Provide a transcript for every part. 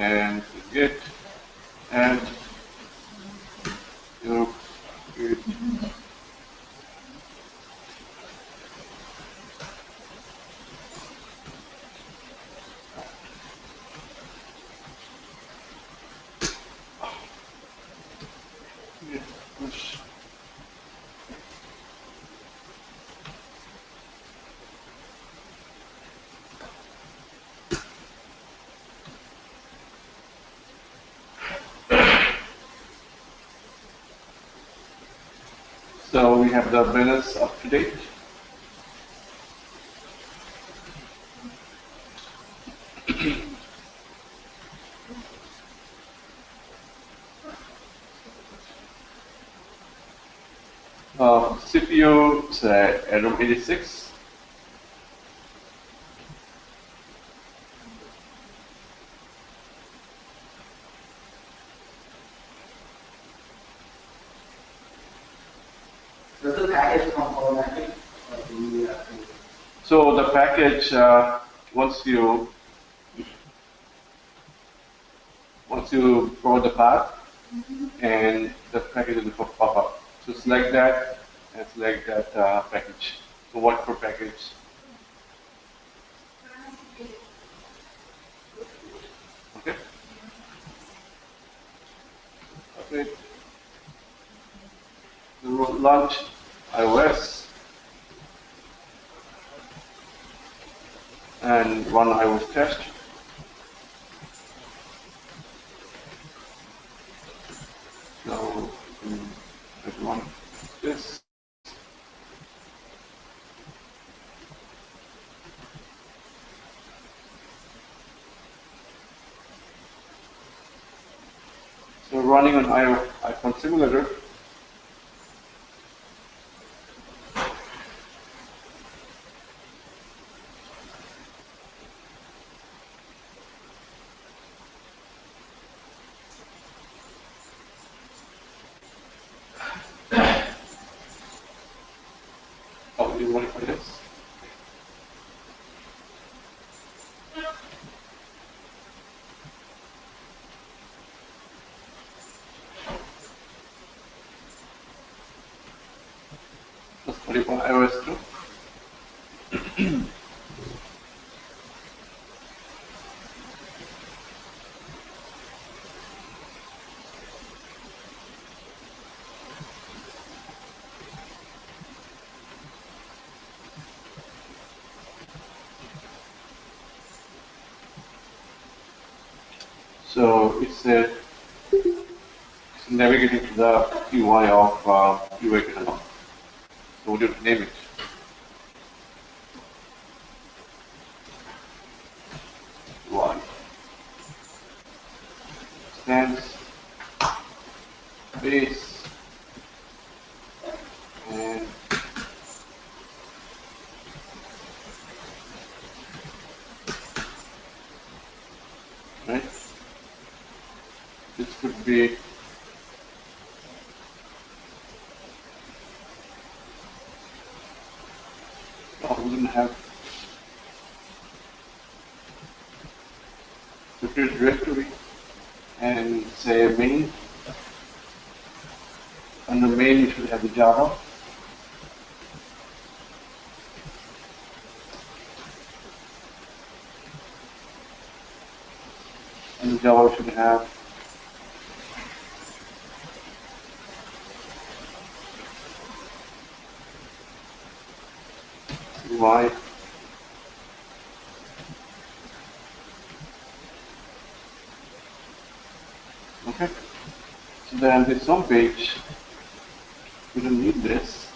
and Git, and you Git. Push. So we have the balance up to date. CPU is Atom 86. Does the package come automatic? So the package, once you provide the path, and the package will pop up. So select that and select that package. So what for package? Okay. Okay. Launch iOS and run iOS test. So let's run this. So running on iPhone simulator. Oh, you want for this? Let's put it on iOS 2. So it's navigating to the UI of UI catalog. So what do you name it? UI. Stands, base, and right. This could be we didn't have separate directory and say main. On the main you should have the Java. And the Java should have UI. Okay. So then this home page, we don't need this.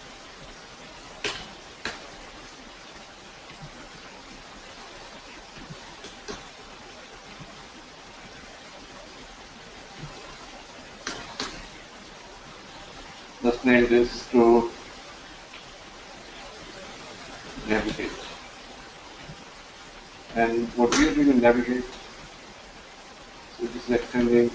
Let's name this to navigate. And what we are doing in navigate, so this is extending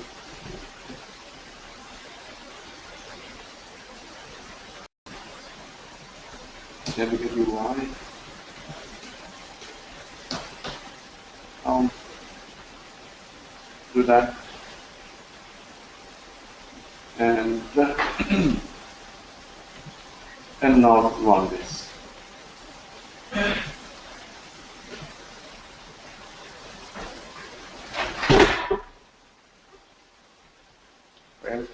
navigate UI. do that. And and now run this. Well,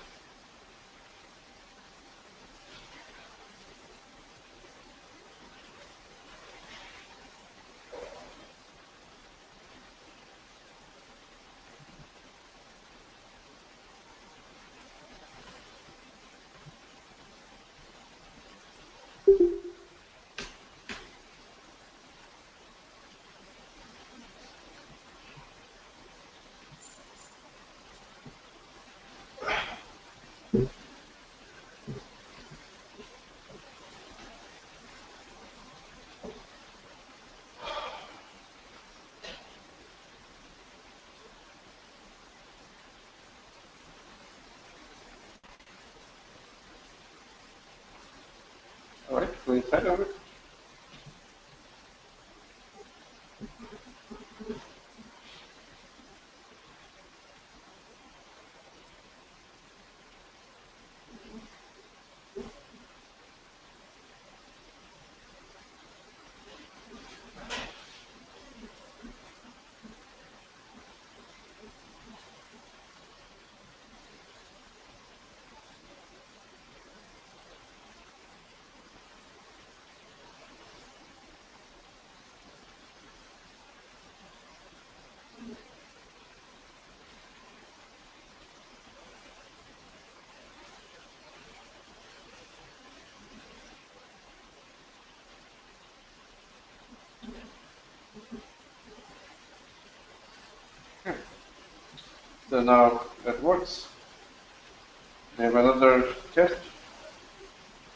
all right, go inside of it. Okay. So now that works. We have another test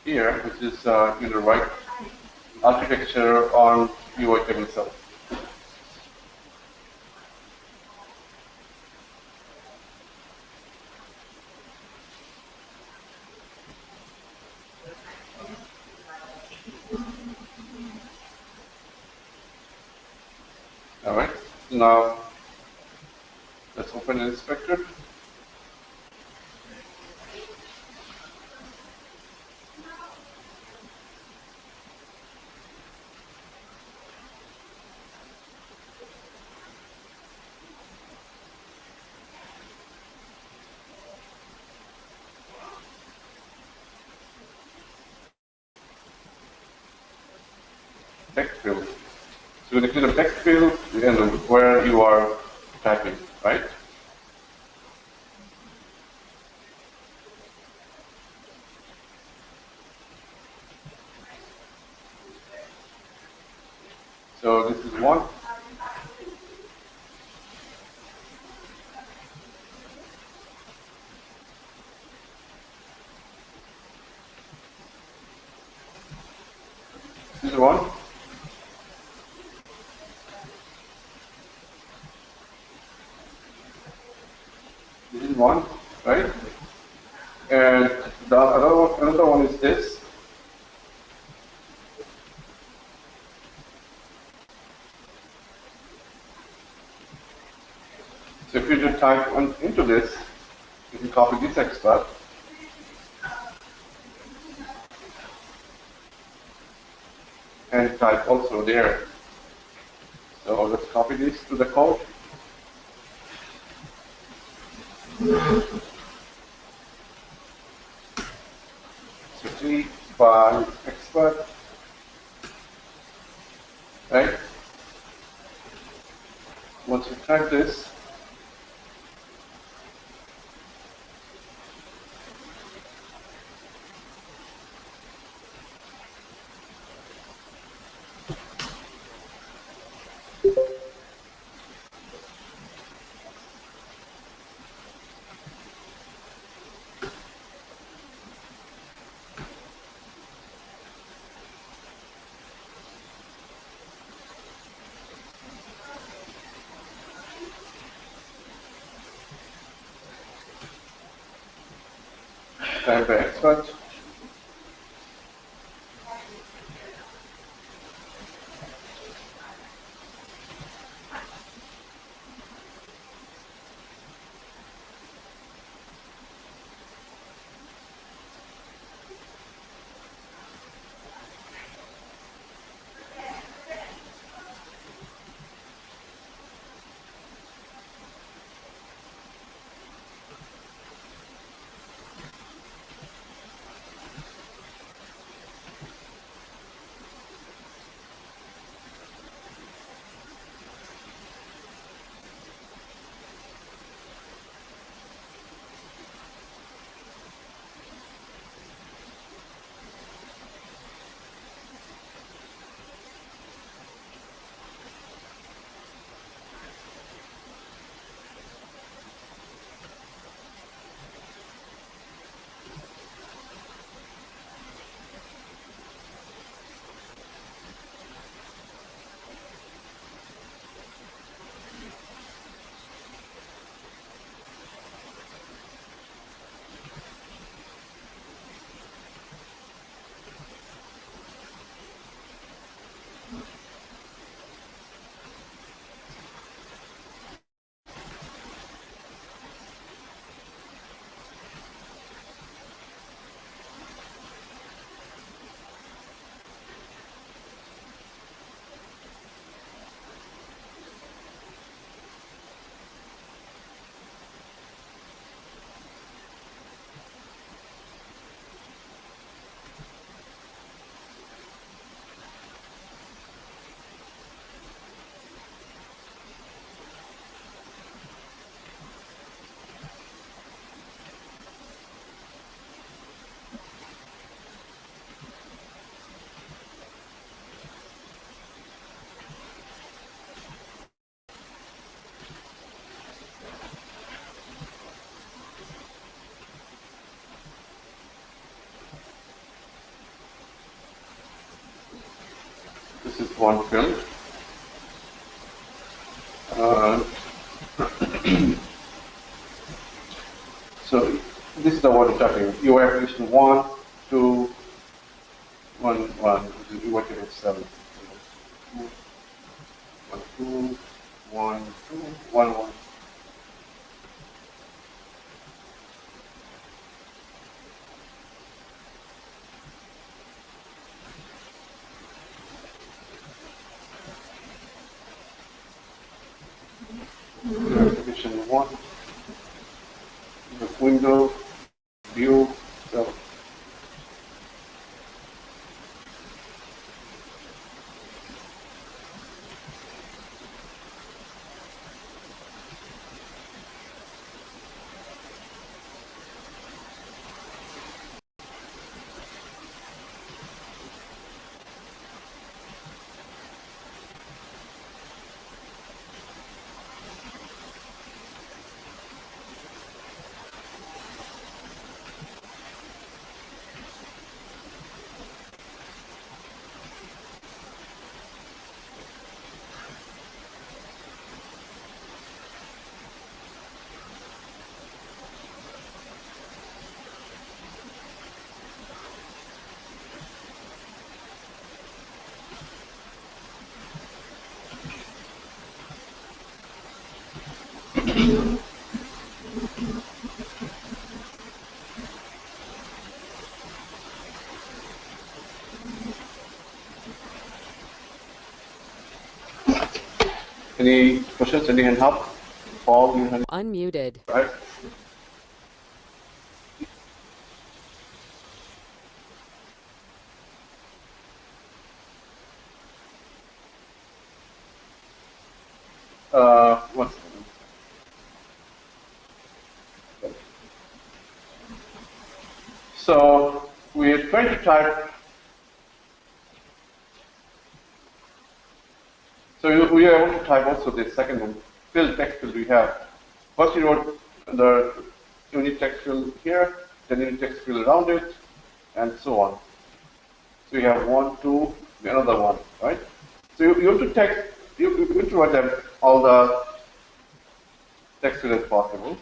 here, which is in the right architecture on UI table itself. All right. Now let's open an inspector. Text field. So when you click on text field, you know where you are typing, right? So this is one. This is one. This is one, right? And the another one is this. So if you just type into this, you can copy this expert and type also there. So let's copy this to the code. So T by expert, right? Once you type this, type by expert, is one field. Uh, so this is the one talking. You have position 1, 2, 1, 1, which is you want to get 7. 1, 2, 1, 2, 1, 1. Position 1, the window, view, so any questions, any hand up? Paul, you hand Unmuted. right? One second. So we're trying to type. So we are able to type also the second one, field text field we have. First you wrote the unit text field here, then unit text field around it, and so on. So you have 1, 2, another one, right? So you have to text, you have to write them all the text field as possible,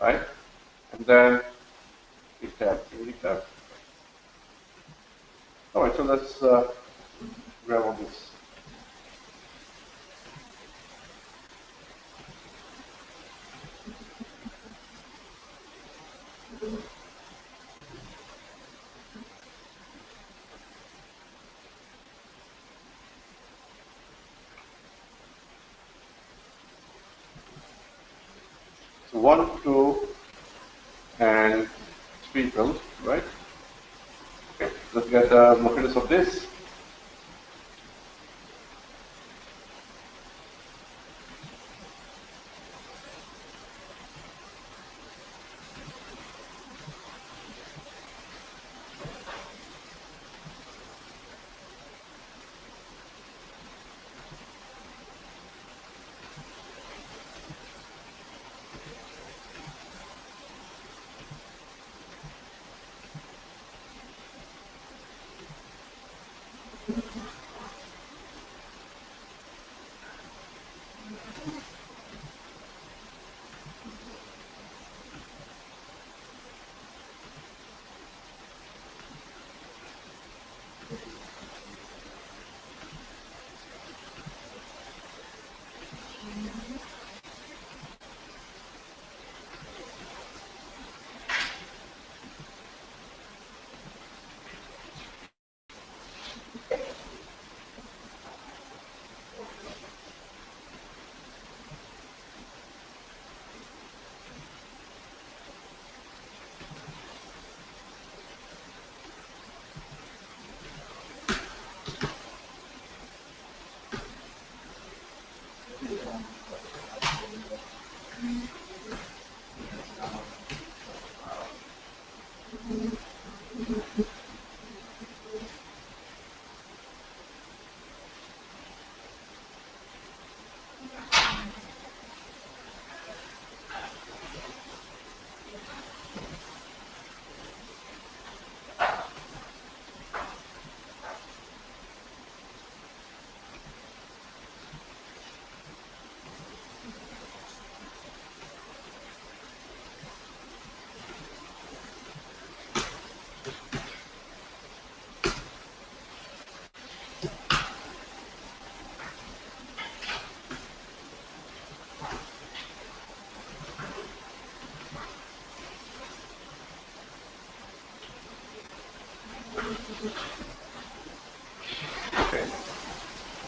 right? And then it tab, unit tab. All right, so let's grab all this. So 1, 2, and 3 fields, right? Okay, let's get the locators of this.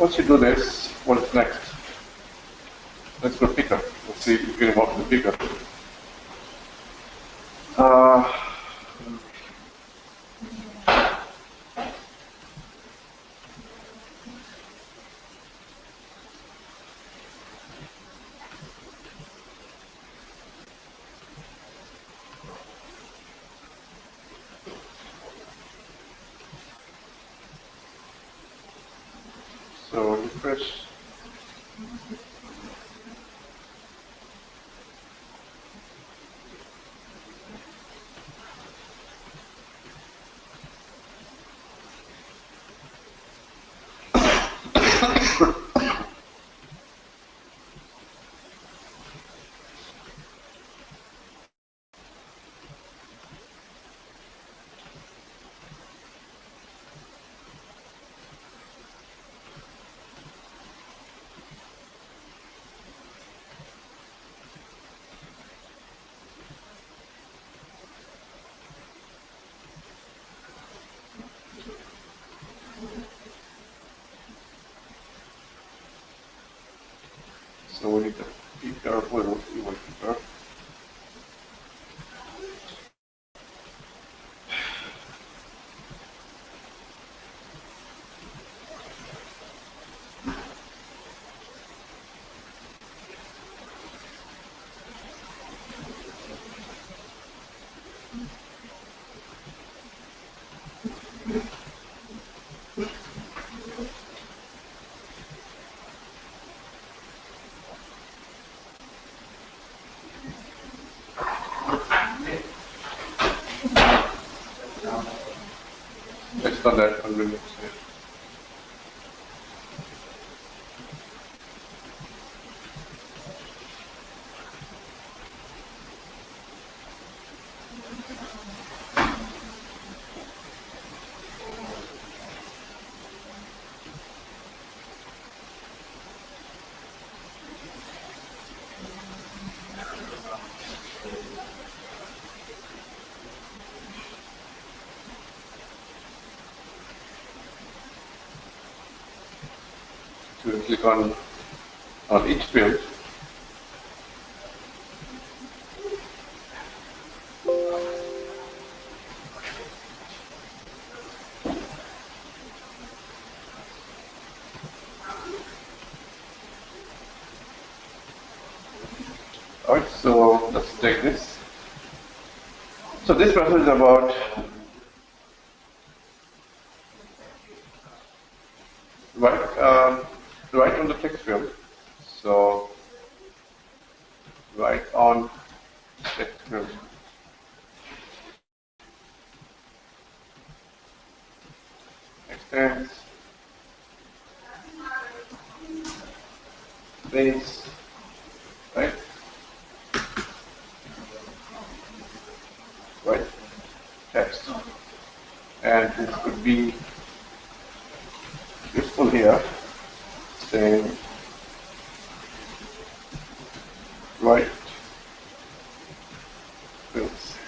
Once you do this, what's next? Let's go picker. Let's see if we can walk the picker. So refresh. So we need to be careful with what we want to picker. It's not that convenient. To click on each field. Alright, so let's take this. So this method is about right on the text field. So right on text field. Extends. Base. Right. Right. Text. And this could be useful here. Saying right fields.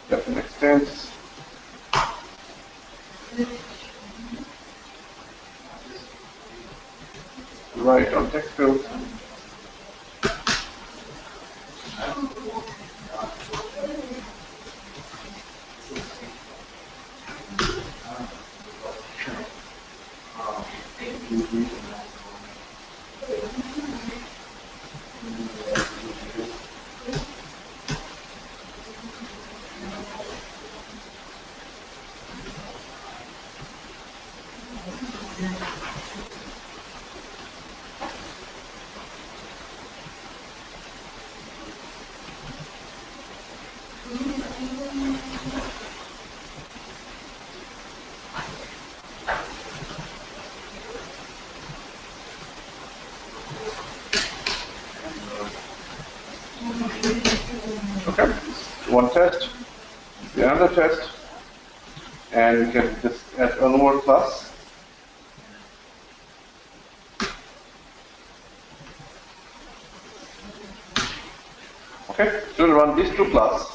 That extends. Right on text field. Okay, one test, another test, and we can just add one more class. Okay, so we'll run these two classes.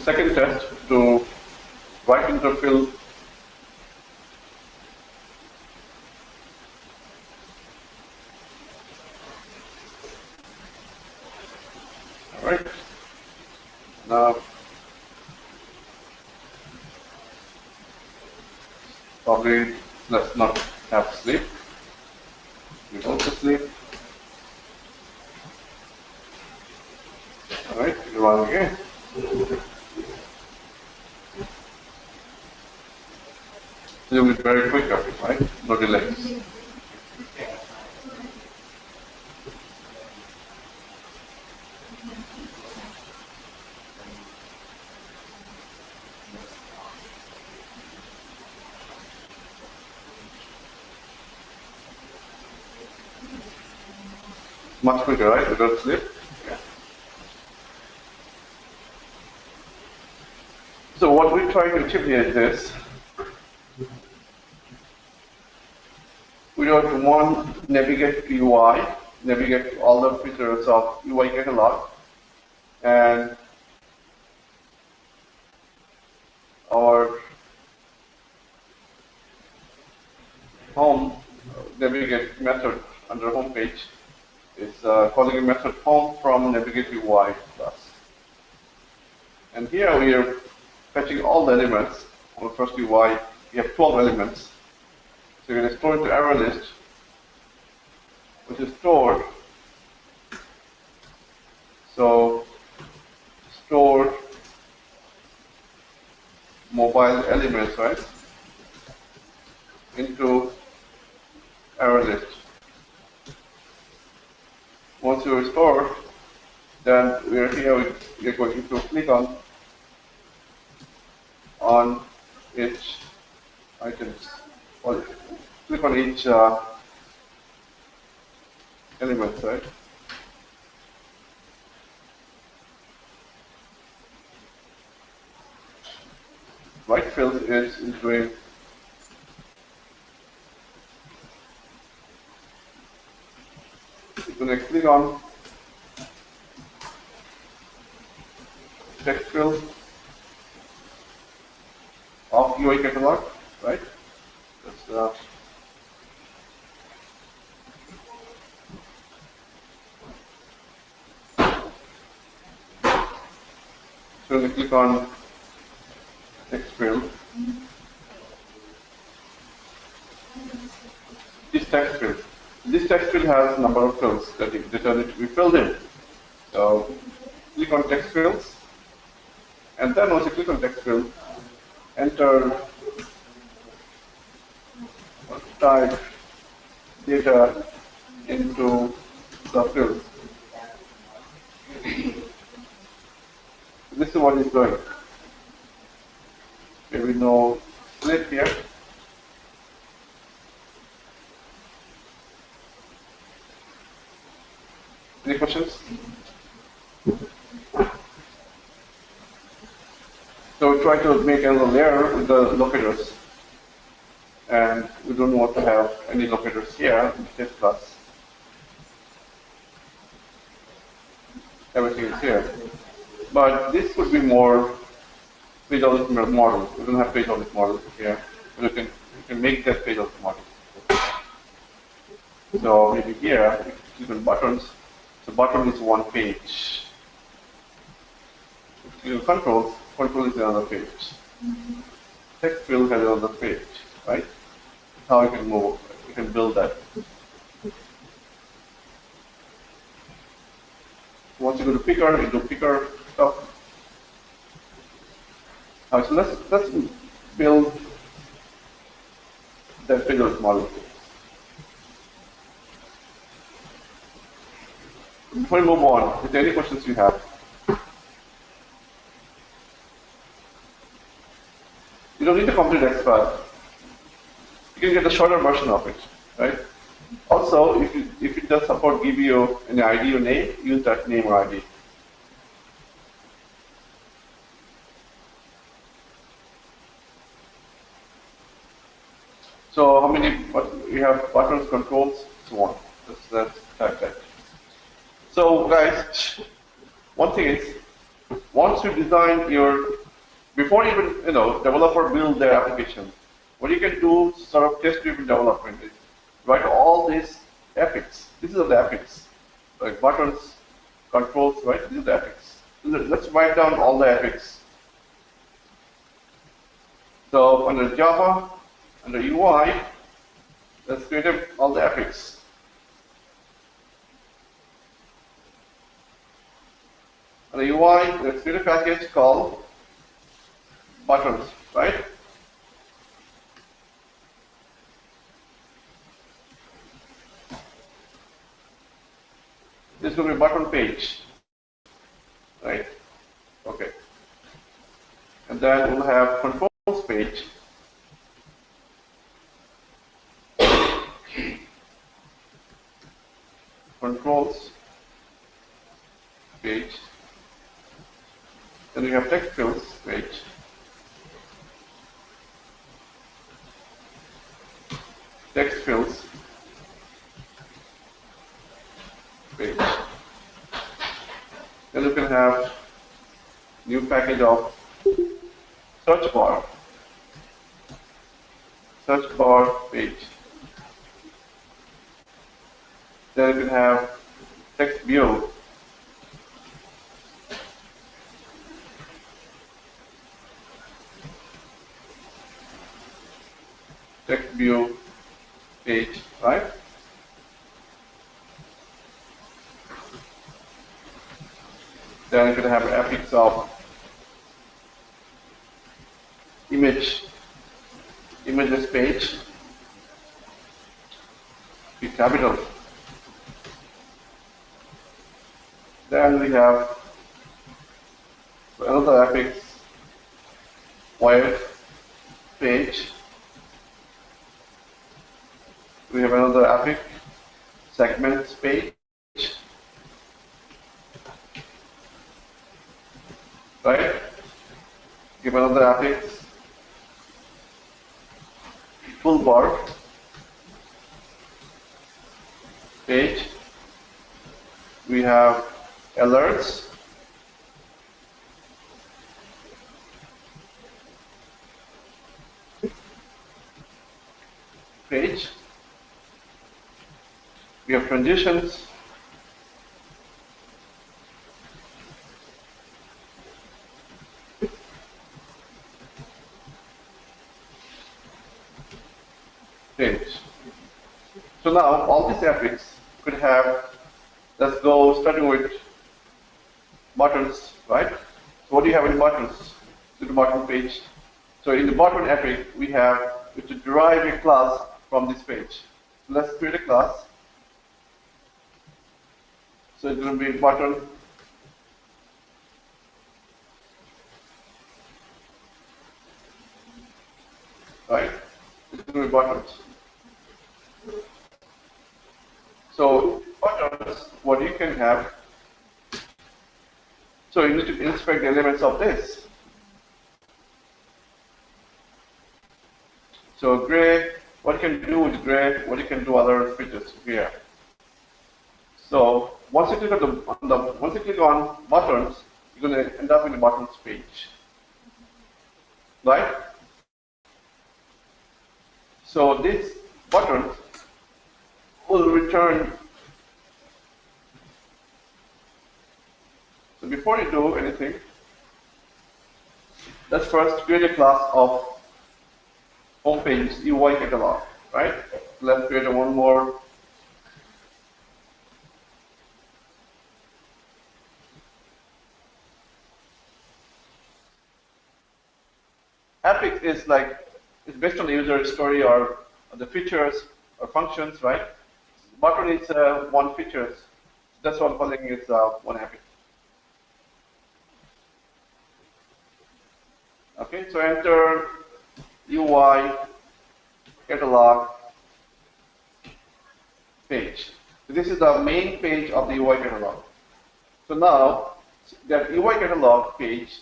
second test to write into the field. All right. Now, probably let's not have sleep. We go to sleep. All right, you run again. Do it very quicker, right? No delays. Much quicker, right? Without sleep. Yeah. So what we're trying to achieve here is this. We want to navigate to UI, navigate to all the features of UI catalog, and our home navigate method under home page is calling a method home from navigate UI class. And here we are fetching all the elements on the first UI. We have 12 elements. So you're going to store into array list, which is stored. So store mobile elements, right, into array list. Once you restore, then we're here. We're going to click on each items. Or click on each element, right? Right field is doing you're going to click on text field of UI catalog, right? That's so we're going to click on text field. This text field has a number of fields that need to be filled in. So click on text fields, and then once you click on text field, enter or type data into the field. This is what it's doing. Okay, we know sleep here. Any questions? So we try to make another layer with the locators. And we don't want to have any locators here in this class. Everything is here. But this would be more page-object model. We don't have page-object model here. But you can make that page-object model. So maybe here, you click on buttons. So button is one page. If you click on controls, control is another page. Text field has another page, right? How you can move, you can build that. Once you go to picker, you do picker stuff. So let's build that page-object model. Before we move on, is there any questions you have? You don't need to complete XPath. You can get the shorter version of it, right? Also, if it does support give you an ID or name, use that name or ID. So how many, we have buttons, controls, so on. Let's type that. So guys, one thing is, once you design your, before even developer build their application, what you can do sort of test-driven development is write all these epics. These are the epics, like buttons, controls, right? These are the epics. Let's write down all the epics. So under Java, under UI, let's create all the epics. Under UI, let's create a package called buttons, right? This will be button page, right? Okay. And then we'll have controls page. Controls page. Then we have text fields page. Text fields page. Then you can have new package of search bar page. Then you can have text view page, right? Then you can have epics of images page, with capital. Then we have another epics web page. We have another epic segments page. Right? Give another epic toolbar page. We have alerts page. We have transitions page. So now all these epics could have, let's go starting with buttons, right? So what do you have in buttons? To the button page. So in the button epic, we have to derive a class from this page. So let's create a class. So it's going to be button right? It's going to be buttons. So buttons, what you can have. So you need to inspect the elements of this. So gray, what you can do with gray, what you can do other features here. So once you click on buttons, you're going to end up in the buttons page, right? So this button will return. So before you do anything, let's first create a class of homepage UI catalog, right? Let's create one more. Epic is like, it's based on the user story or the features or functions, right? Button is one features. That's what I'm calling is one epic. Okay, so enter UI catalog page. So this is the main page of the UI catalog. So now that UI catalog page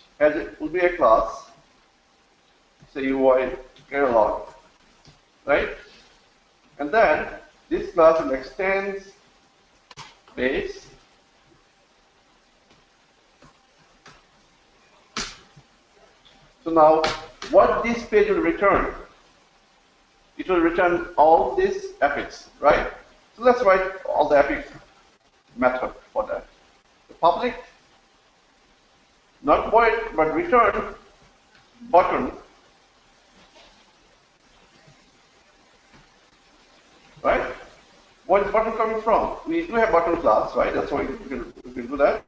will be a class. Say UI catalog, right? And then this class will extend base So now, what this page will return? It will return all these epics, right? So let's write all the epic method for that. The public, not void, but return button, right? What is button coming from? We do have button class, right? That's why we can do that.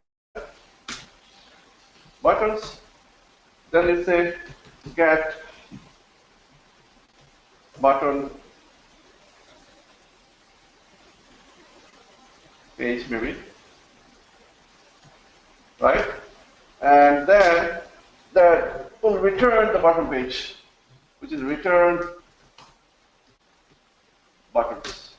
Buttons. Then let's say get button page maybe, right? And then that will return the button page, which is return buttons.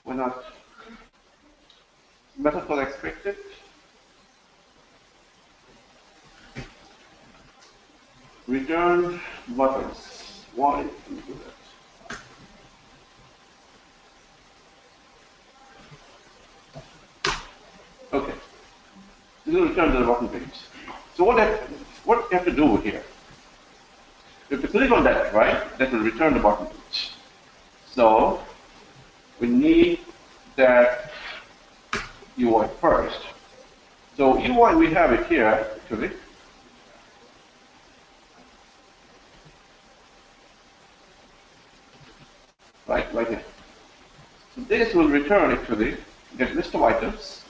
Why not? Method called expected. Return buttons. Why do we do that? Okay. This will return to the button page. So what you have to do here? You have to click on that, right? That will return the button page. So we need that UI first. So UI, we have it here actually. Right here. So this will return actually the list of items.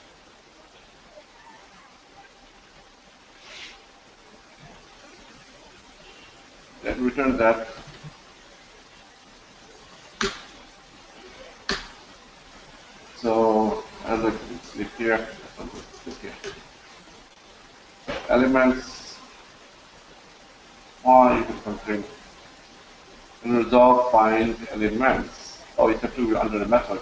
That return that. So as I click here, elements y equals something, and resolve find elements. Oh, it has to be under the method.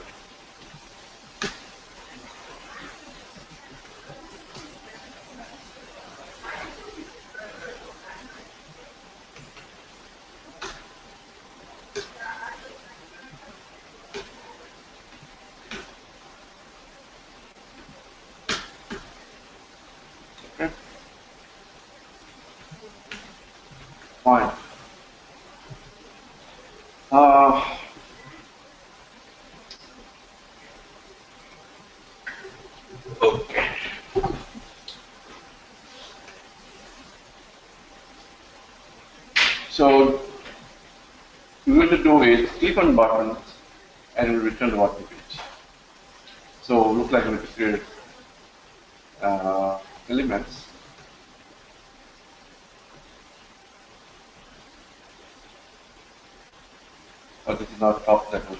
Okay. Fine. Okay. So what we're going to do is click on buttons and we'll return the button page. So look like we have to create elements. But this is not top level.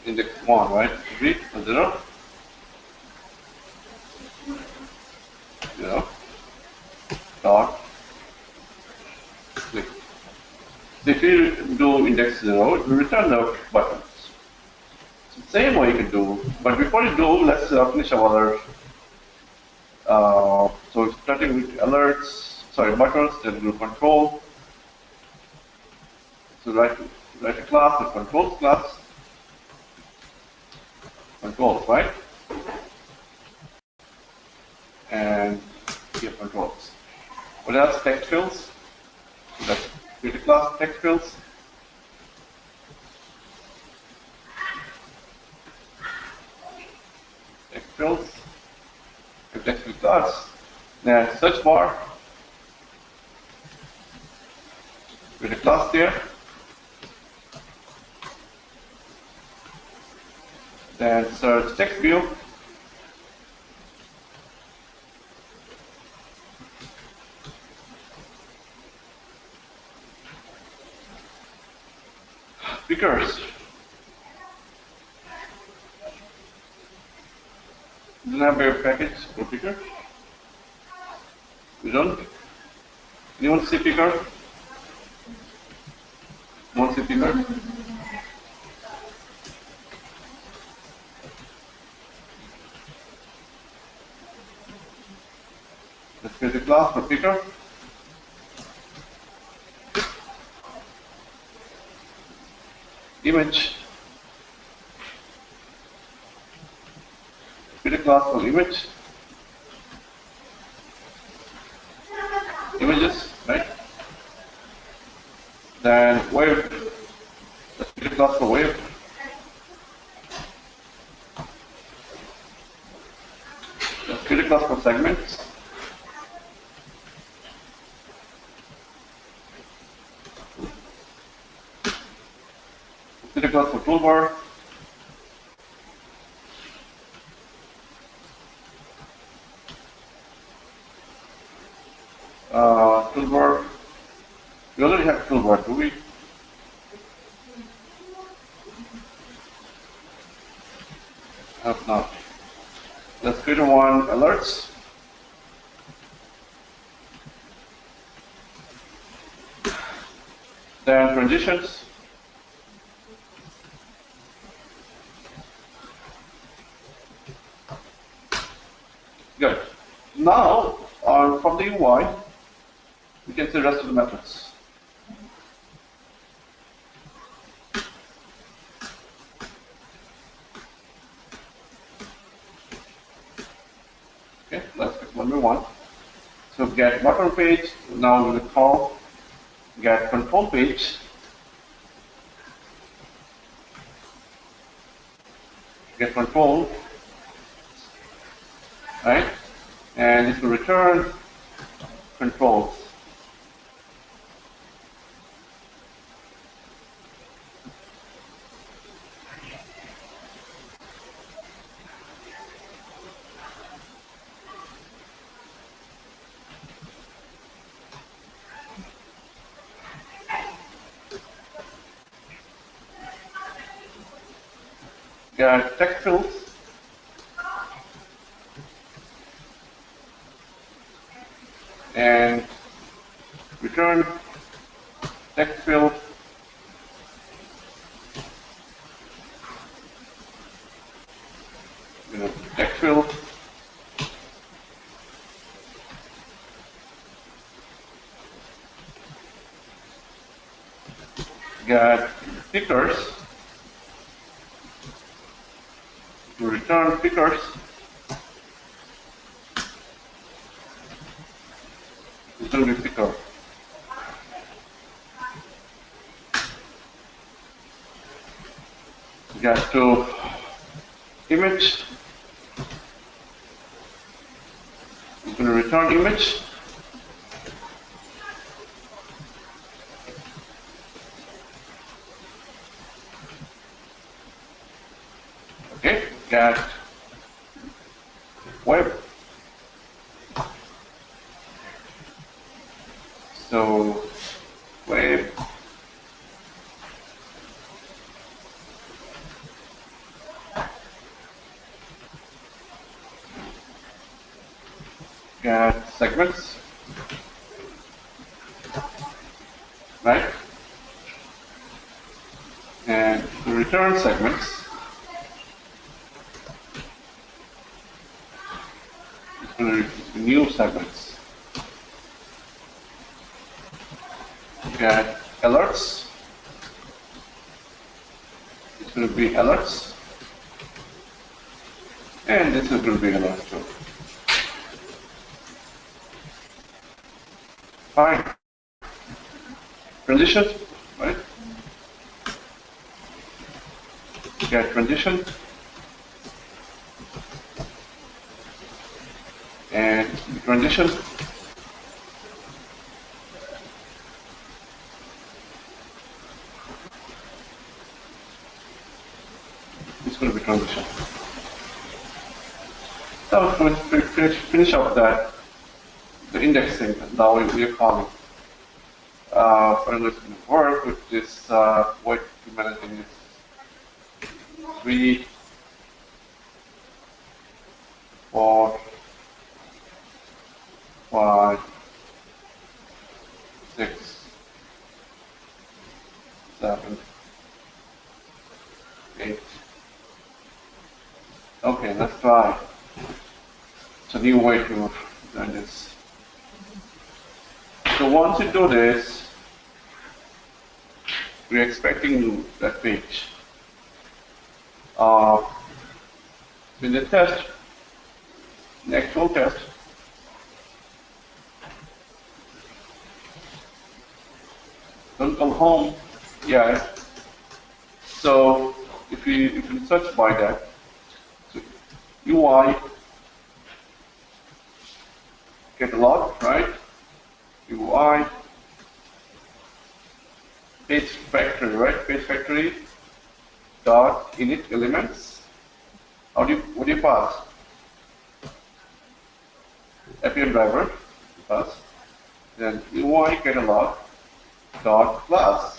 Index 1, right? Agree? Or 0? 0. Dot. Click. So if you do index 0, it will return the buttons. So same way you can do, but before you do, let's finish our so starting with alerts, sorry, buttons, then do control. So write a class, a controls class. Controls, right? And here controls. What else? Text fields. So let's create a class text fields. Text fields. A text field class. Then search bar. Create a class there. Then search text view. Pickers. Doesn't have a package for picker. We don't. Anyone see picker? Want see picker? Here's the class for picker. Image. Create a class for image. Images, right? Then wave. Let's create a class for wave. Let's create a class for segments. Create a class for toolbar. Toolbar. We already have toolbar, do we? Have not. Let's create one alerts. Then transitions. Good. Now, from the UI, we can see the rest of the methods. Okay, let's pick one by one. So get button page, now we will call get control page. Get control, right? And it will return controls. Get text fields. And return text field text field get pickers to return pickers. It will be picker. Get to image. It's going to return image. Okay, get web. So web get segments, right? And to return segments, it's going to new segments. Get alerts. It's going to be alerts. And this is going to be alerts too. Fine. Transition, right? Get transition. And transition. It's going to be transition. Now we'll finish up that, the indexing that now we are calling. Finally, it's going to work with this way to managing this 3, 4, 5, 6, 7, 8. Okay, let's try. It's a new way to do this. So once you do this, we're expecting that page. So in the test, the actual test, don't come home yet. So if you search by that, so UI catalog, right? UI page factory, right? Page factory dot init elements. What do you pass? Appium driver pass. Then UI catalog dot class.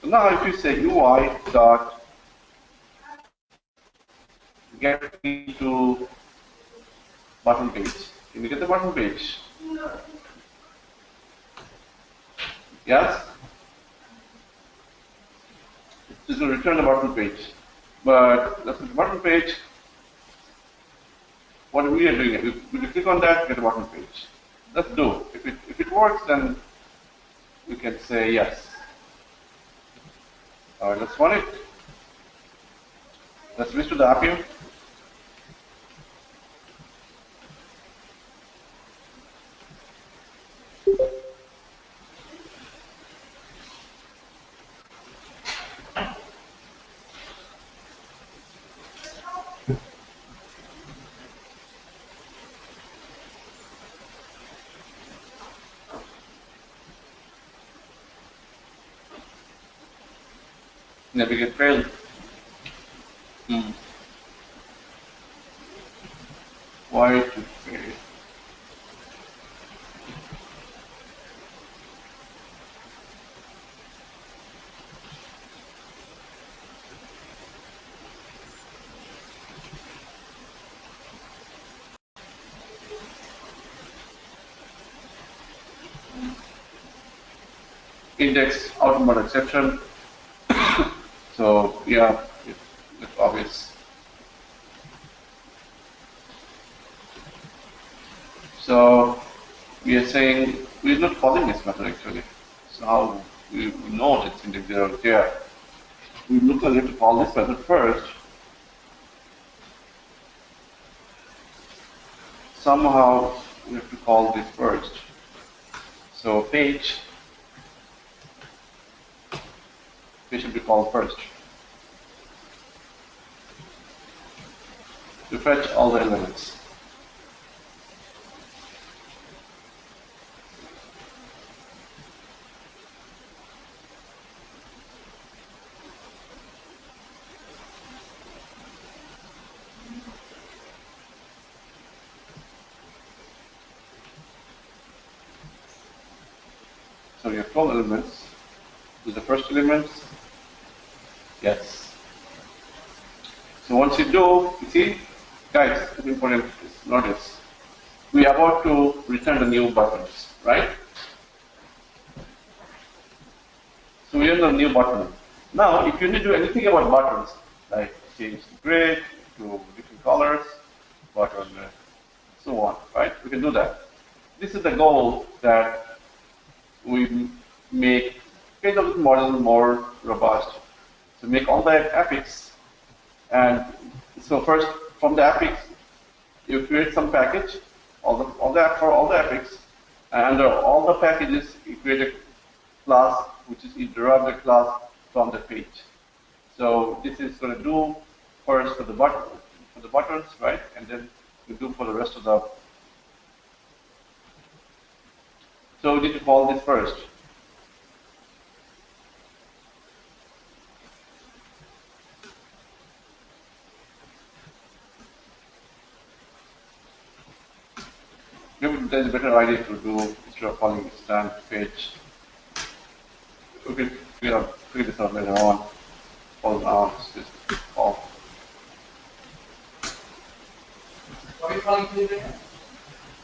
So now if you say UI dot get me to button page, can you get the button page? Yes? It's going to return the button page. But that's the button page. What we are doing, if you click on that, get a button page. Let's do. If it works, then we can say yes. All right, let's run it. Let's switch to the Appium. Navigate failed. Why it fail? Index automatic exception. So yeah, it's obvious. So we are saying we're not calling this method actually. So how we know it's index 0 there. We look like we have to call this method first. Somehow we have to call this first. So page should be called first. To fetch all the elements. So you have 12 elements. Do the first elements? Yes. So once you do, you see, guys, it's important is notice. We are about to return the new buttons, right? So we have the new button. Now, if you need to do anything about buttons, like change the grid to different colors, button, so on, right? We can do that. This is the goal that we make kind of the model more robust. So make all the epics, and so first from the epics, you create some package, for all the epics, and under all the packages, you create a class which is you derive the class from the page. So this is going to do first for the buttons, right? And then you do for the rest of the. So we need to call this first. Maybe there's a better idea to do instead of calling it stand page. We can figure this out later on. For now, it's just call. What are you calling page again?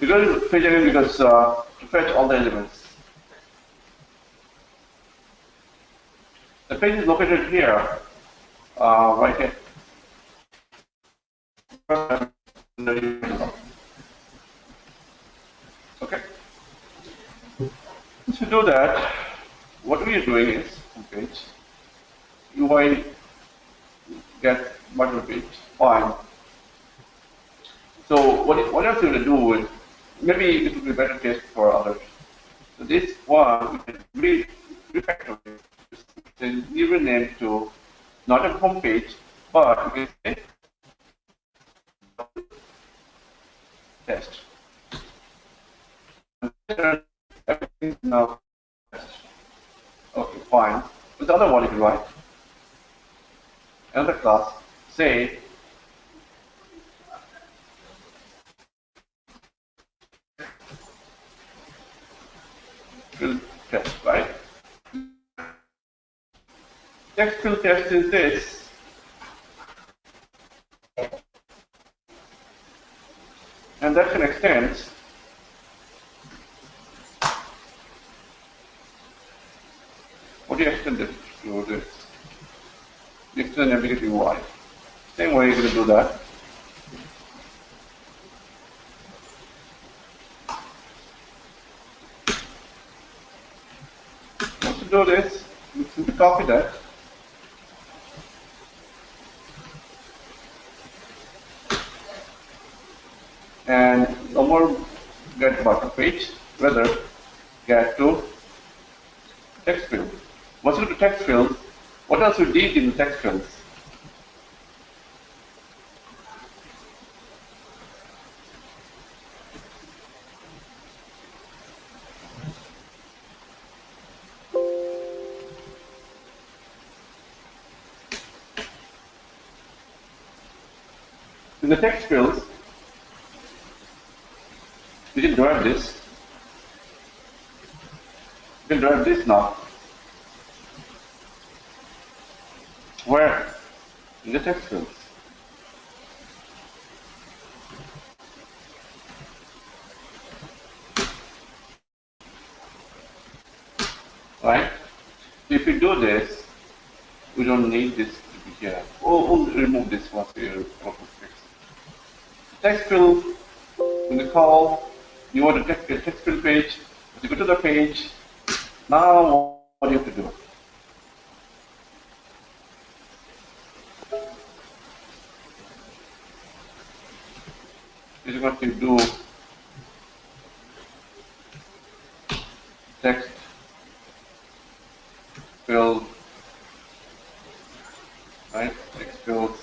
We're going to page again because to fetch all the elements. The page is located here, right here. Okay. do that, what we are doing is homepage. UI get button page. Fine. So what else you going to do is maybe it would be better test for others. So this one we can refactor it. Then give a name to not a home page, but we can say test. Everything is now test. Okay, fine. With the other one you can write another class, say field test, right? Text field test is this. And that can extend what do you extend it to this? You extend navigate UI. Same way you're going to do that. Once you do this, you simply copy that. And no more get button page, rather get to text field. Once you go to text field, what else you did in the text fields? In the text fields, you can grab this. You can grab this now. Where? In the text fields. Right? If you do this, we don't need this to be here. We'll remove this once we are fix. Text field, in the call, you want to text a text field page. You go to the page. Now, what do you have to do? This is what you do. Text field, right? Text fields.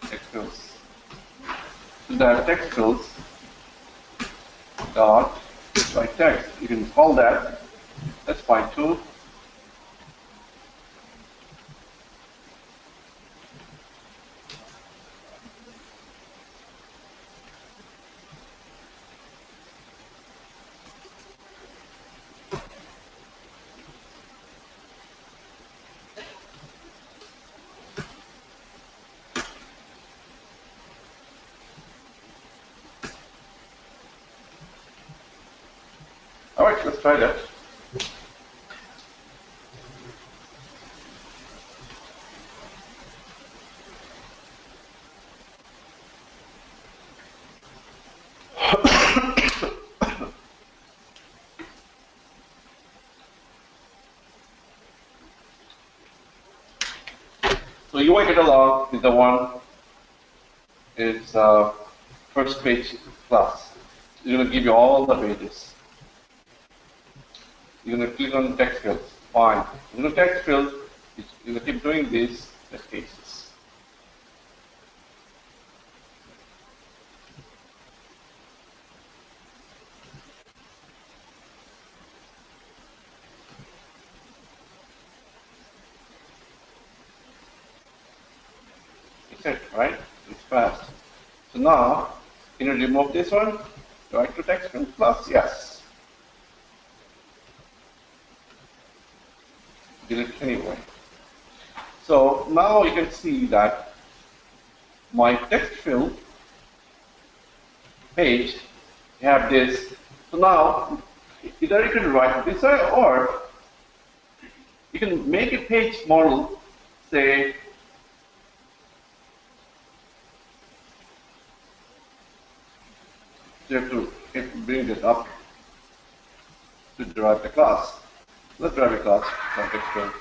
Text fields. So that text fields dot write text. You can call that. That's fine too. All right, let's try that. So UI catalog is the one. It's first page class. It's going to give you all the pages. You're going to click on text fields. Fine. You're going to text fields. You're going to keep doing this as cases. It's it, right? It's fast. So now, can you remove this one? Right to text field plus? Yes. Delete it anyway. So now you can see that my text field page have this. So now either you can write this way or you can make a page model, say you have to bring this up to derive the class. Let's derive a class from text field.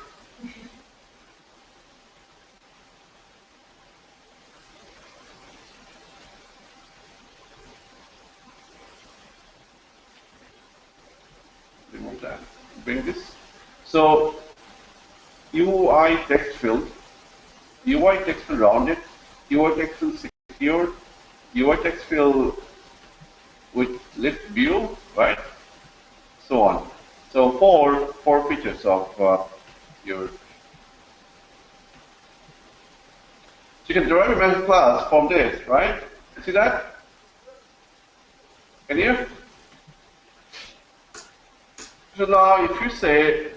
Remove that. Bring this. So UI text field, UI text field rounded, UI text field secured, UI text field with lit view, right? So on. So four features of your. So you can derive a method class from this, right? You see that? Can you? So now if you say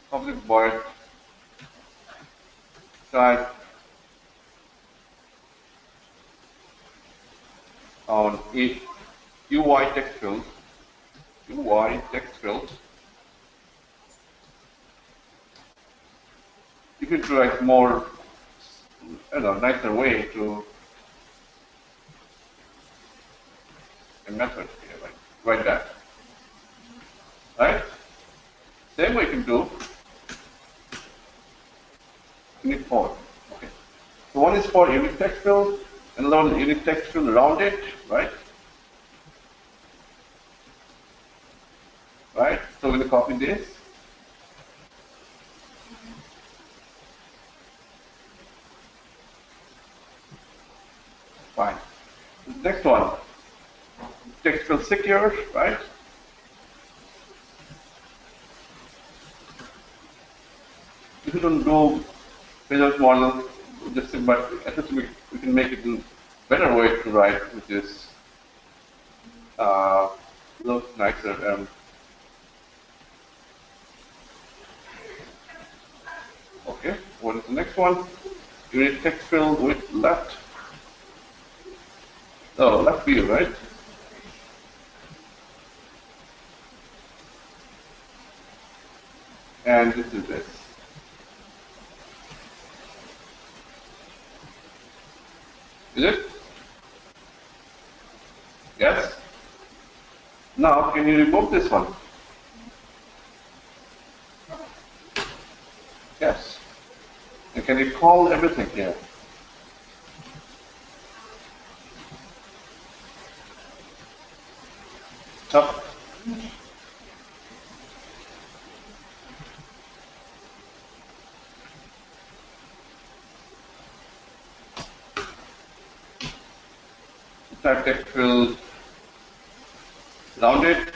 public void type on a UI text field, UI text field, you can write more, nicer way to a method here, like that, right? Same way you can do unit 4. Okay. So one is for unit text field, another one is unit text field rounded, right? Right? So we're going to copy this. Fine. Next one, text field secure, right? If you don't do result model, just but at least we can make it a better way to write, which is look nicer. Okay, what is the next one? Unit text field with left. Oh, left view, right? And this is this. Is it? Yes? Now, can you remove this one? Yes. And can you call everything here? Top. Type text field rounded.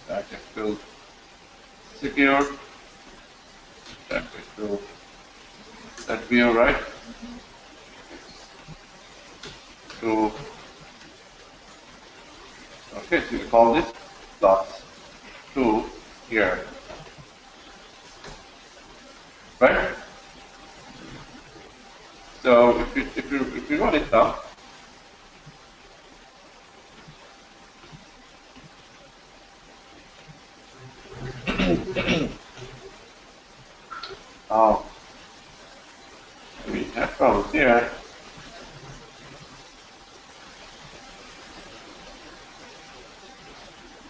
Type text field secure. Type text field that view, right? To okay, so you call this class 2 here, right? So if you run it now, oh, we have problems here.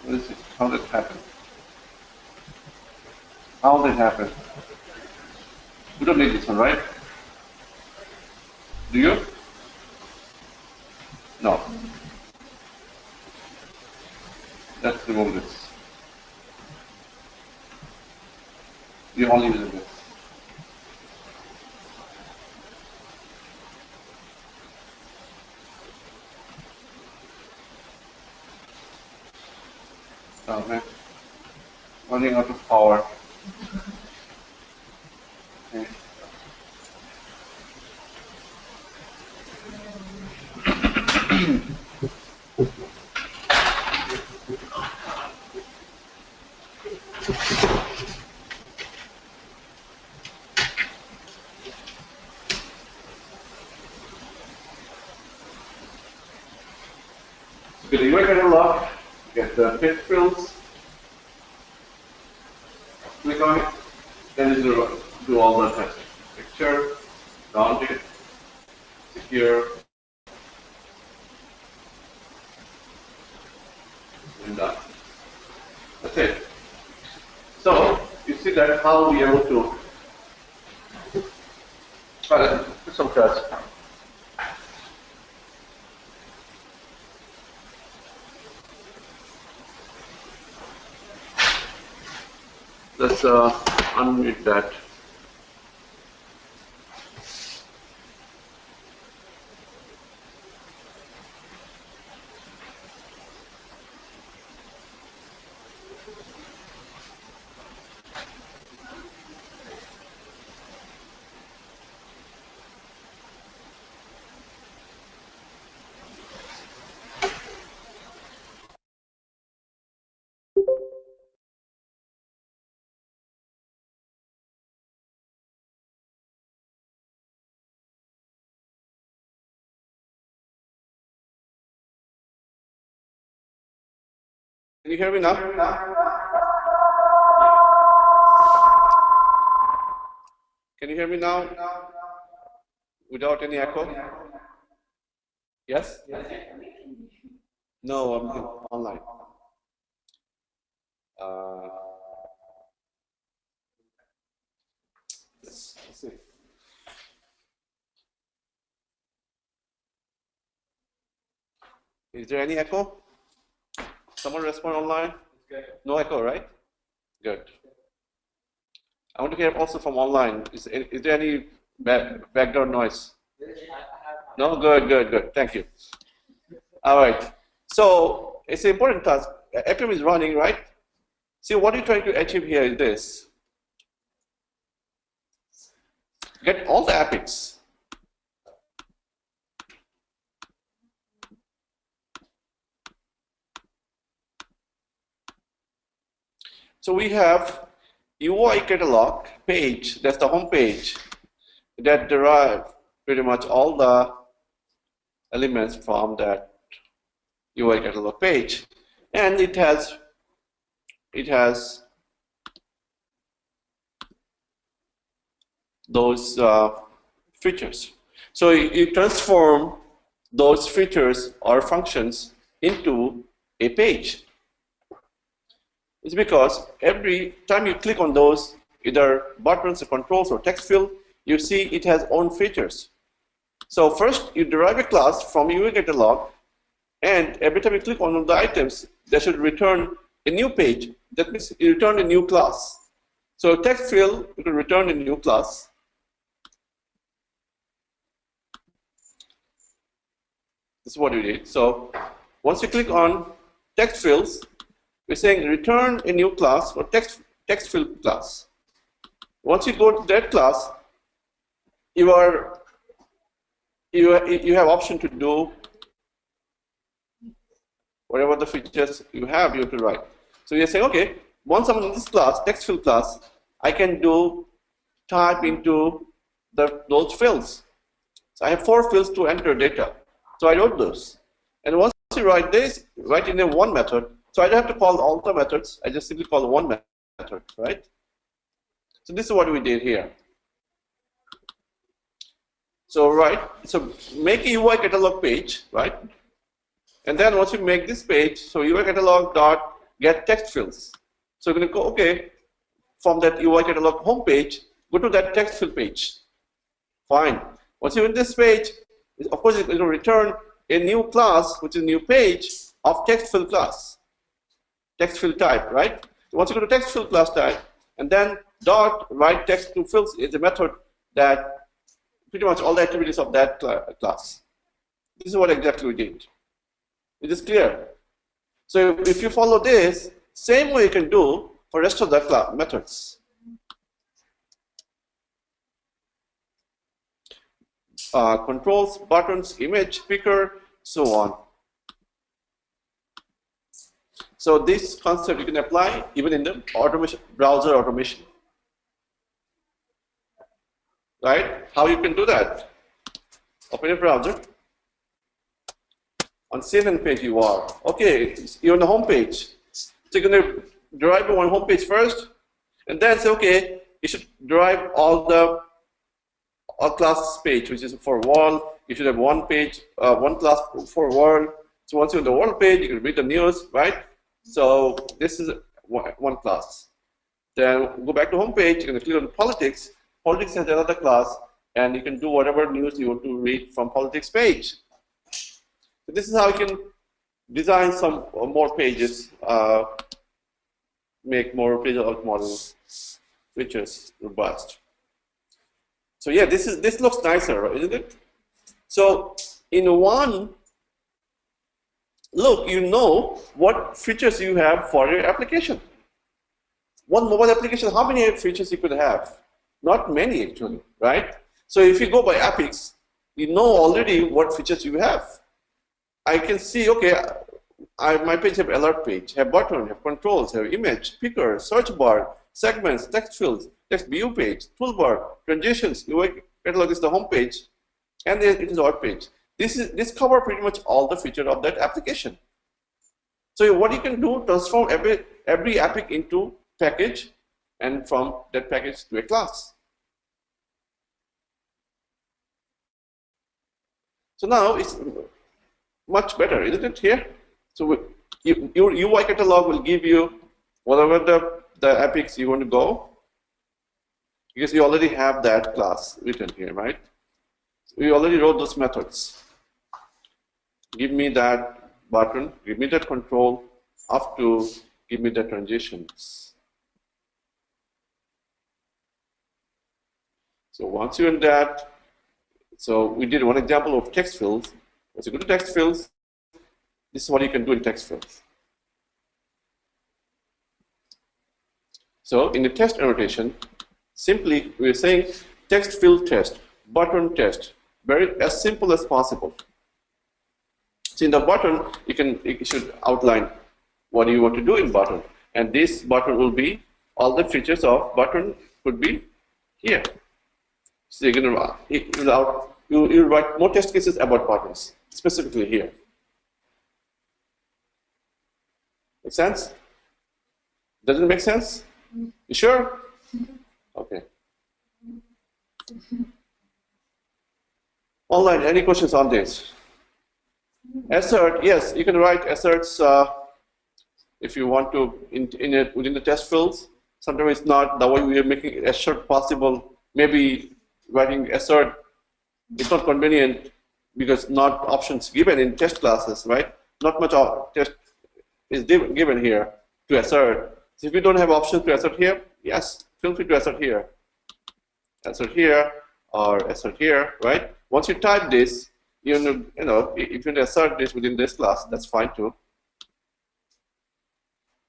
What is it? How did it happen? How did it happen? We don't need this one, right? Do you? No. Let's remove this. You only use this. Oh man, running out of power. Okay. Okay, the UI catalog, get the text fields. Then it's going to do all the testing. Picture, rounded, secure, and done. That's it. So you see that how we are able to put some tests. Let's unmute that. Can you hear me now? Can you hear me now? Without any echo? Yes? No, I'm online. Let's see. Is there any echo? Someone respond online? No echo, right? Good. I want to hear also from online. Is there any background noise? No? Good. Thank you. All right. So it's an important task. Appium is running, right? See, what you're trying to achieve here is this. Get all the epics. So we have UI catalog page, that's the home page, that derive pretty much all the elements from that UI catalog page. And it has those features. So you transform those features or functions into a page. It's because every time you click on those, either buttons or controls or text field, you see it has own features. So first you derive a class from UI catalog, and every time you click on the items, they should return a new page. That means you return a new class. So text field, you can return a new class. This is what we did. So once you click on text fields, we're saying return a new class or text field class. Once you go to that class, you have option to do whatever the features you have to write. So you're saying, okay, once I'm in this class, text field class, I can type into those fields. So I have 4 fields to enter data. So I wrote those. And once you write this, write in a one method. So I don't have to call all the methods. I just simply call the one method, right? So this is what we did here. So so make a UI catalog page, right? And then once you make this page, so UI catalog dot get text fields. So you're going to go, okay, from that UI catalog homepage, go to that text field page. Fine. Once you're in this page, of course, it will return a new class, which is a new page of text field class, text field type, right? Once you go to text field class type, and then dot write text to fields is a method that pretty much all the activities of that class. This is what exactly we did. It is clear. So if you follow this, same way you can do for rest of the methods. Controls, buttons, image, picker, so on. So this concept you can apply even in the automation, browser automation. Right? How you can do that? Open your browser. On CNN page you are. Okay, you're on the home page. So you're going to derive one home page first, and then say, okay, you should derive all classes page, which is for world. You should have one page, one class for world. So once you're on the world page, you can read the news, right? So this is one class. Then go back to home page. You can click on politics. Politics has another class, and you can do whatever news you want to read from politics page. So this is how you can design some more pages, make more page out model features robust. So yeah, this looks nicer, isn't it? So in one look, you know what features you have for your application. One mobile application, how many features you could have? Not many actually, right? So if you go by Appics, you know already what features you have. I can see, okay, my page have alert page, have button, have controls, have image, picker, search bar, segments, text fields, text view page, toolbar, transitions, UI catalog is the home page, and then it is our page. This covers pretty much all the features of that application. So what you can do, transform every Appic into package, and from that package to a class. So now it's much better, isn't it here? So your UI catalog will give you whatever the Appics you want to go, because you already have that class written here, right? We already wrote those methods. Give me that button, give me that control, up to give me the transitions. So once you're in that, so we did one example of text fields. Once you go to text fields, this is what you can do in text fields. So in the test annotation, simply we're saying text field test, button test, very as simple as possible. So in the button, you should outline what you want to do in button, and this button will be all the features of button could be here. So you're going to you write more test cases about buttons, specifically here. Make sense? Does it make sense? You sure? Okay. Online, any questions on this? Assert, yes, you can write asserts if you want to within the test fields. Sometimes it's not the way we are making assert possible. Maybe writing assert is not convenient because not options given in test classes, right? Not much test is given here to assert. So if you don't have options to assert here, yes, feel free to assert here or assert here, right? Once you type this, you know, if you assert this within this class, that's fine too.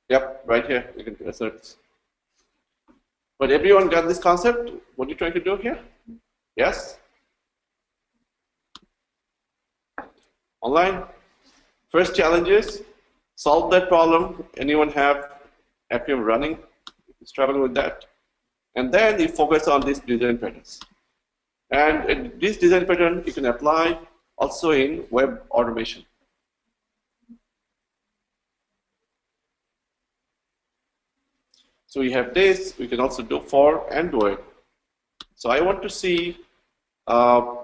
Yep, right here you can assert. But everyone got this concept? What are you trying to do here? Yes? Online? First challenge is solve that problem. Anyone have Appium running? Struggle with that. And then you focus on these design patterns. And this design pattern you can apply also in web automation. So we have this, we can also do for Android. So I want to see,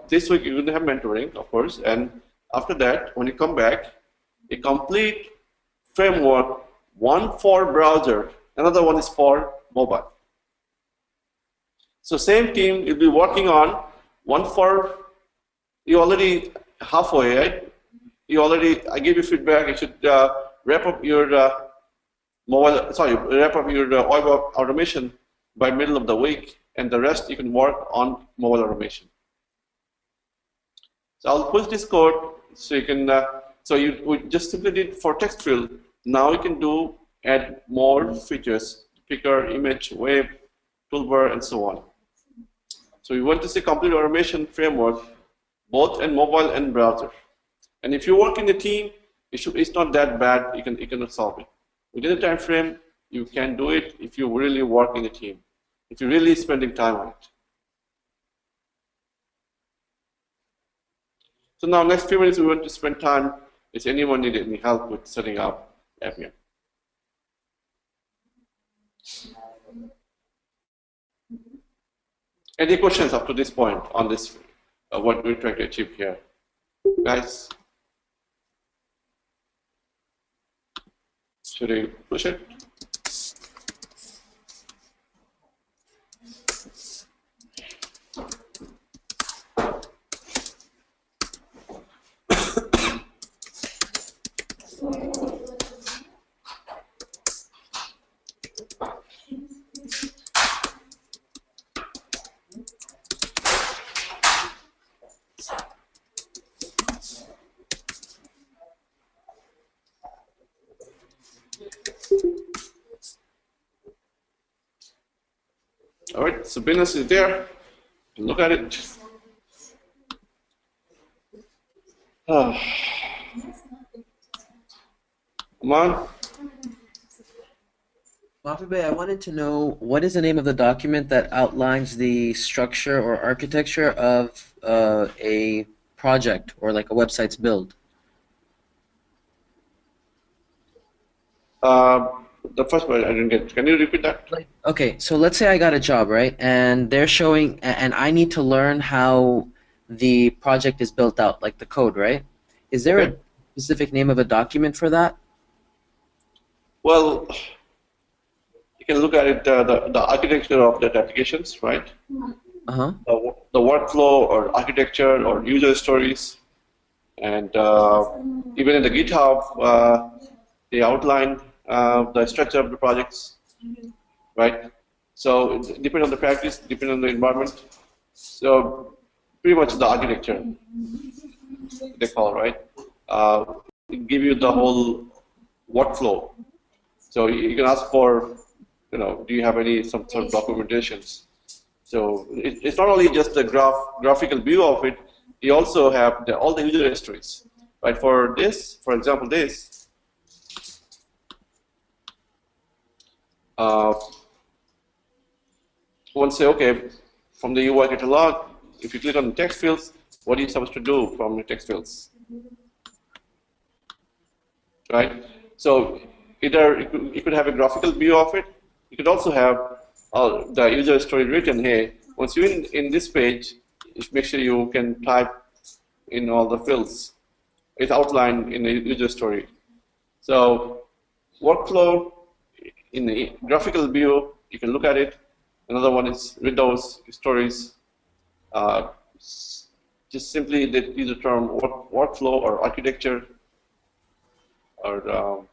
this week you're going to have mentoring, of course, and after that, when you come back, a complete framework, one for browser, another one is for mobile. So same team you'll be working on, one for, you already halfway, right? I gave you feedback, you should wrap up your wrap up your web automation by middle of the week, and the rest you can work on mobile automation. So I'll push this code so you can. So we just simply did for text field. Now you can add more features: picker, image, wave, toolbar, and so on. So we want to see complete automation framework, both in mobile and browser. And if you work in a team, it's not that bad. You can solve it. Within the time frame, you can do it if you really work in a team, if you're really spending time on it. So now, next few minutes, we want to spend time. Does anyone need any help with setting up Appium? Any questions up to this point on this, what we're trying to achieve here? Guys, should I push it? All right, so business is there. Look at it. Ah, come on. Mafabe, I wanted to know what is the name of the document that outlines the structure or architecture of a project or like a website's build? The first one I didn't get. Can you repeat that? Okay, so let's say I got a job, right? And they're showing, and I need to learn how the project is built out, like the code, right? Is there a Okay. specific name of a document for that? Well, you can look at it, the architecture of that applications, right? Uh-huh. The workflow or architecture or user stories, and even in the GitHub, they outline the structure of the projects, right? So it depends on the practice, depends on the environment. So pretty much the architecture they call, right? It give you the whole workflow. So you can ask for, do you have any some sort of documentations? So it's not only just the graphical view of it. You also have all the user histories, right? For this, for example, this. Uh, One say, okay, from the UI catalog, if you click on the text fields, what are you supposed to do from the text fields, right? So either you could have a graphical view of it. You could also have the user story written. Hey, once you're in this page, make sure you can type in all the fields. It's outlined in the user story. So workflow in the graphical view, you can look at it. Another one is windows stories. Uh, just simply they use the term workflow or architecture or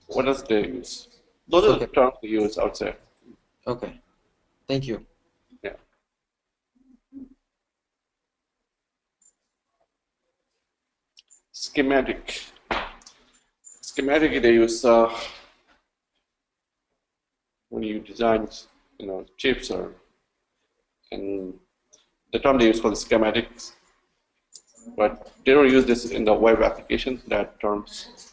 what else they use. Those are the Okay. terms they use outside. Okay. Thank you. Yeah. Schematic. Schematic they use when you design, chips or and the term they use called schematics. But they don't use this in the web applications, that terms.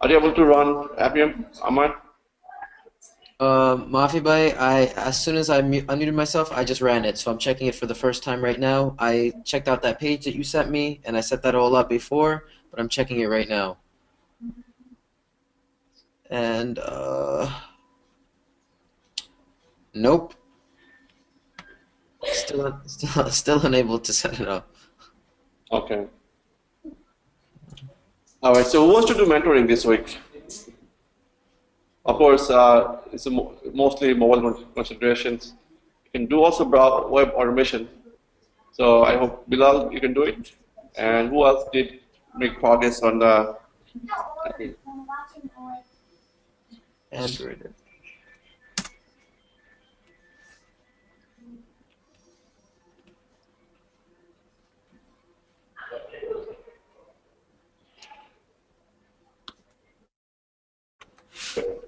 Are you able to run Appium, Aman? Mafi as soon as I unmuted myself, I just ran it. So I'm checking it for the first time right now. I checked out that page that you sent me, and I set that all up before, but I'm checking it right now. And, nope. Still unable to set it up. Okay. All right. So who wants to do mentoring this week? Of course, it's mostly mobile considerations. You can do also web automation. So I hope Bilal, you can do it. And who else did make progress on the? Android.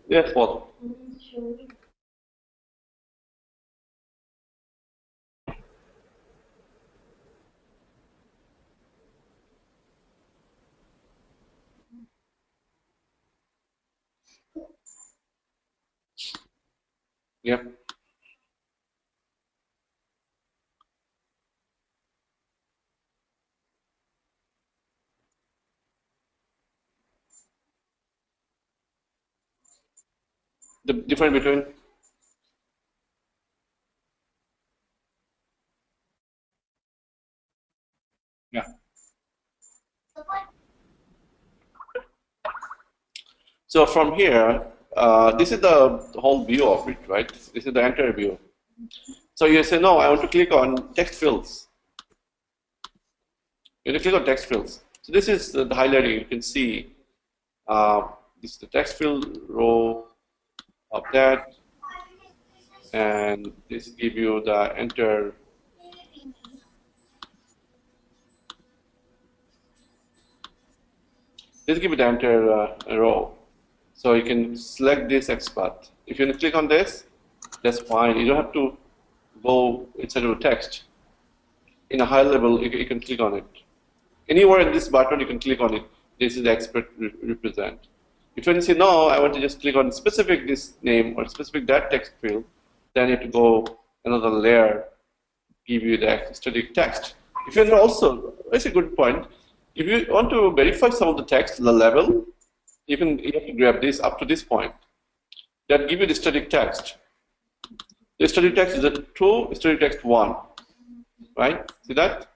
Yes, Paul. Yeah. The difference between yeah. So from here, this is the whole view of it, right? This is the entire view. So you say, no, I want to click on text fields. You want to click on text fields. So this is the highlighting. You can see this is the text field row of that, and this give you the enter. This give you the entire row. So you can select this XPath. If you want to click on this, that's fine. You don't have to go inside of the text. In a high level, you can click on it. Anywhere in this button, you can click on it. This is the expert represent. If you say, no, I want to just click on specific this name or specific that text field, then you have to go another layer, give you the static text. If you also, that's a good point. If you want to verify some of the text, the level, you have to grab this up to this point. That give you the static text. The static text is a true, static text 1, right? See that?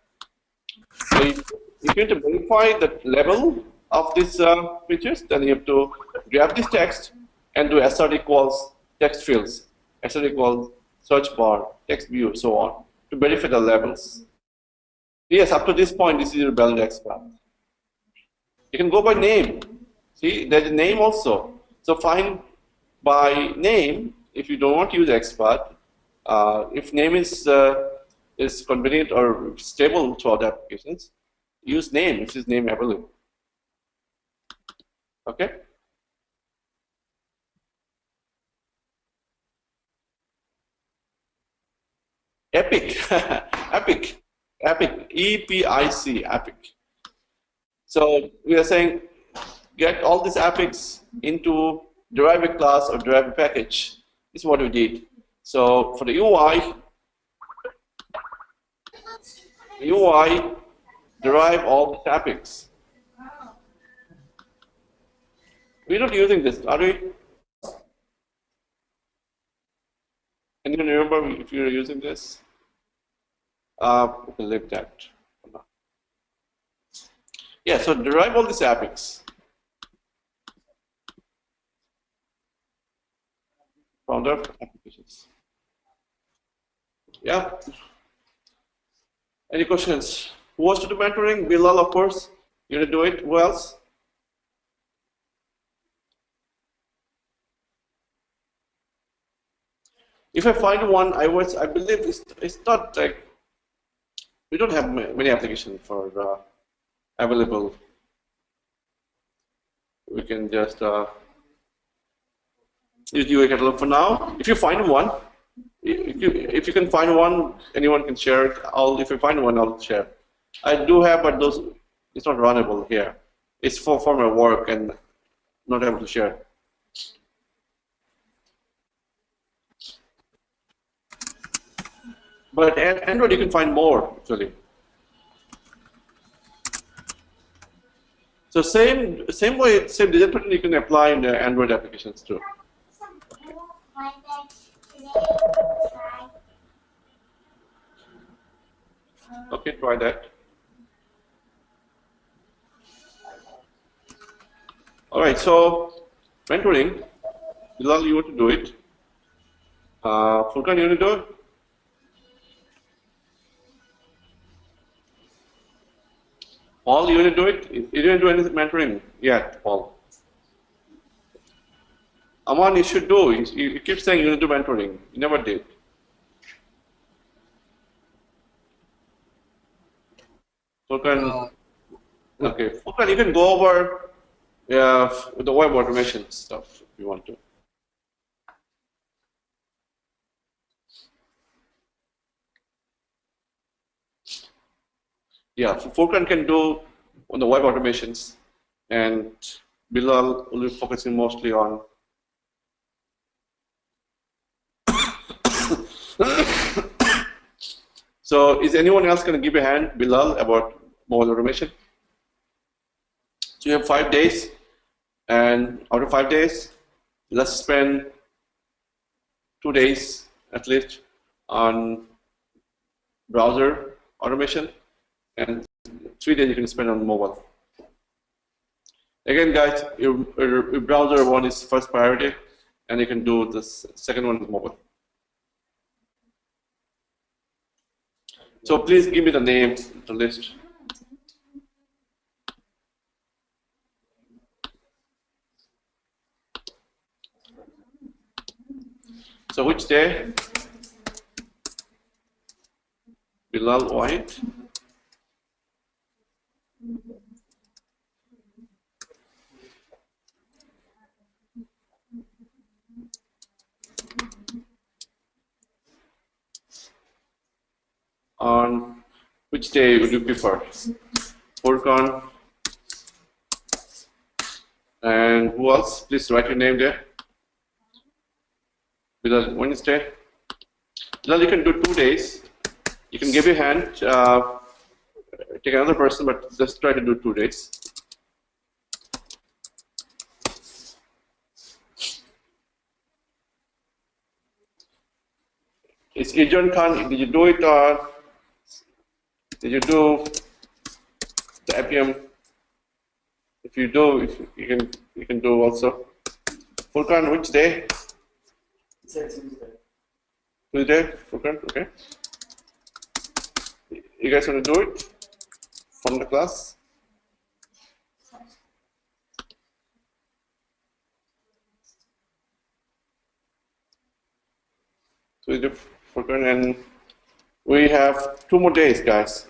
So if you want to verify the level of these features, then you have to grab this text and do sr equals text fields, sr equals search bar, text view, so on, to verify the levels. Yes, up to this point, this is your valid XPath. You can go by name. See, there's a name also. So find by name if you don't want to use XPath. If name is convenient or stable to other applications, use name if is name available. Okay. Epic, epic, epic, E-P-I-C, epic. So we are saying get all these epics into derive a class or derive a package. This is what we did. So for the UI, derive all the epics. We're not using this, are we? Anyone remember if you're using this? We can leave that. Yeah, so derive all these epics from the applications. Yeah. Any questions? Who wants to do mentoring? Bilal, of course. You want to do it? Who else? If I find one, I believe it's not like we don't have many applications for available. We can just use UA catalog for now. If you find one, if you can find one, anyone can share it. If you find one, I'll share. I do have, but it's not runnable here. It's for my work and not able to share. But Android, you can find more actually. So same design pattern you can apply in the Android applications too. Okay, try that. All right, so mentoring. Bilal, you want to do it? Furkan, you want to do it? Paul, you want to do it? You didn't do any mentoring yet, Paul. Aman, you should do. You keep saying you want to do mentoring. You never did. Furkan, okay. Furkan, you can go over the web automation stuff if you want to. Yeah, Furkan can do on the web automations, and Bilal will be focusing mostly on So is anyone else going to give a hand, Bilal, about mobile automation? So you have 5 days, and out of 5 days, let's spend 2 days at least on browser automation, and 3 days you can spend on mobile. Again, guys, your browser one is first priority, and you can do the second one with mobile. So please give me the name, the list. So which day? Bilal White. On which day would you prefer? Furkan. And who else? Please write your name there. Bilal, Wednesday. Bilal, you can do 2 days. You can give your hand, take another person, but just try to do 2 days. It's Ijan Khan. Did you do it? Did you do the Appium? If you do, you can do also. Furkan, which day? It's a Tuesday. Tuesday, Furkan, okay. You guys want to do it from the class? Tuesday, Furkan, and we have 2 more days, guys.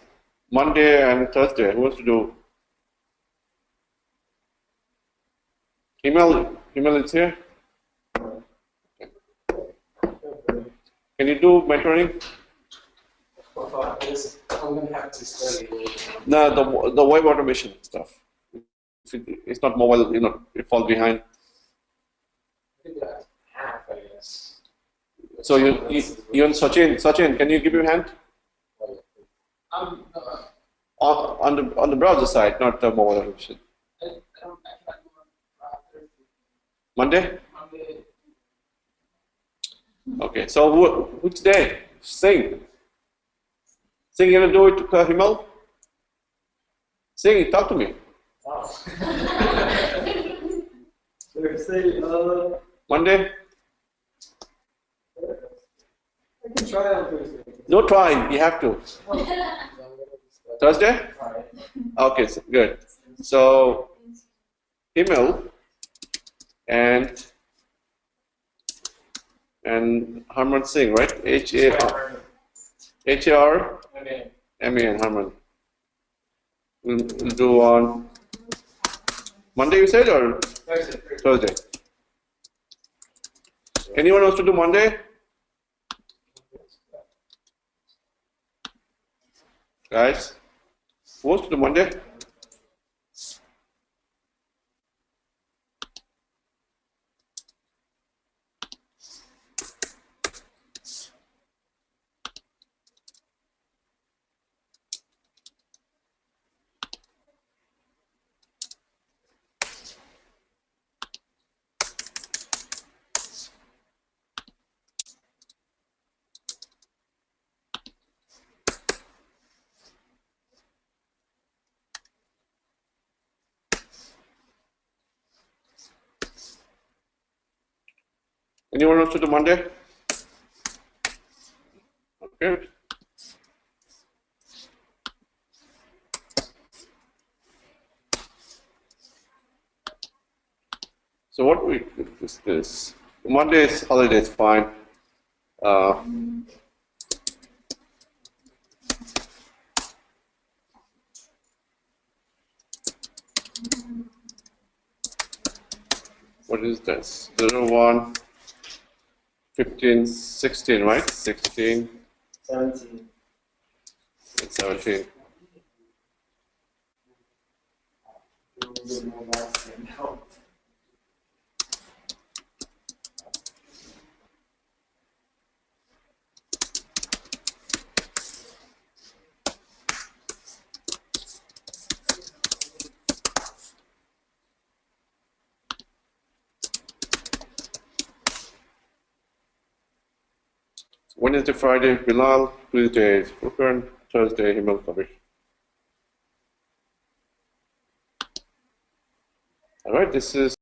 Monday and Thursday. Who wants to do? Email is here. Can you do mentoring? I'm going to have to study. No, the web automation stuff. If it's not mobile, it falls behind. I think that's half, I guess. So you and Sachin, can you give your hand? On the browser side, not the mobile automation. I can't do Monday? Monday. Okay. So which day? Sing, you gonna do it to Himal? Sing, talk to me. Wow. Thursday, Monday? I can try on Thursday. No trying, you have to. Thursday? Okay, so good. So Himal and Harman Singh, right? H-A-R-M-A-N, Harman. We'll do on Monday, you said, or Thursday? Anyone else to do Monday? Guys, who wants to do Monday? Anyone wants to do Monday? Okay. So what week is this? Monday is holiday, it's fine. What is this? 01, 15, 16, right? 16, 17. and 17. Wednesday, Friday, Bilal. Tuesdays, Furkan. Thursday, Himal Kavish. Alright, this is